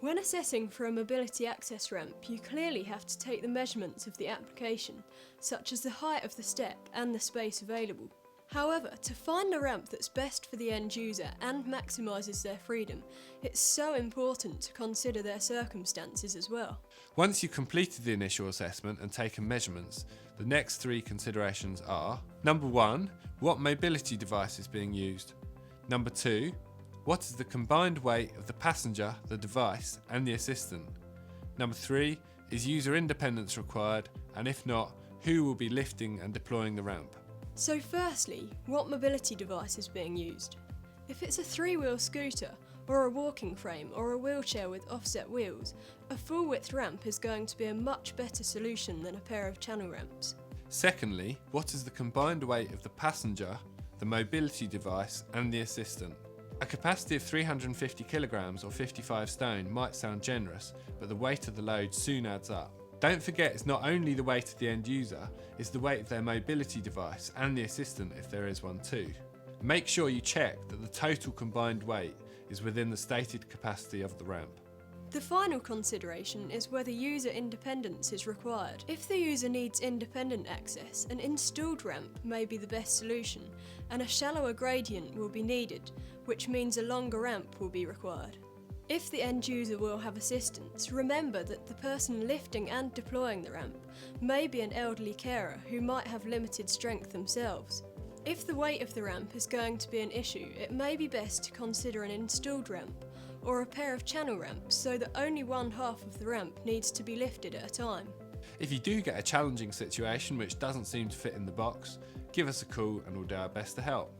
When assessing for a mobility access ramp, you clearly have to take the measurements of the application, such as the height of the step and the space available. However, to find a ramp that's best for the end user and maximises their freedom, it's so important to consider their circumstances as well. Once you've completed the initial assessment and taken measurements, the next three considerations are: number 1, what mobility device is being used? Number 2, what is the combined weight of the passenger, the device and the assistant? Number 3, is user independence required, and if not, who will be lifting and deploying the ramp? So firstly, what mobility device is being used? If it's a 3-wheel scooter, or a walking frame, or a wheelchair with offset wheels, a full width ramp is going to be a much better solution than a pair of channel ramps. Secondly, what is the combined weight of the passenger, the mobility device and the assistant? A capacity of 350 kilograms or 55 stone might sound generous, but the weight of the load soon adds up. Don't forget, it's not only the weight of the end user, it's the weight of their mobility device and the assistant if there is one too. Make sure you check that the total combined weight is within the stated capacity of the ramp. The final consideration is whether user independence is required. If the user needs independent access, an installed ramp may be the best solution, and a shallower gradient will be needed, which means a longer ramp will be required. If the end user will have assistance, remember that the person lifting and deploying the ramp may be an elderly carer who might have limited strength themselves. If the weight of the ramp is going to be an issue, it may be best to consider an installed ramp or a pair of channel ramps so that only one half of the ramp needs to be lifted at a time. If you do get a challenging situation which doesn't seem to fit in the box, give us a call and we'll do our best to help.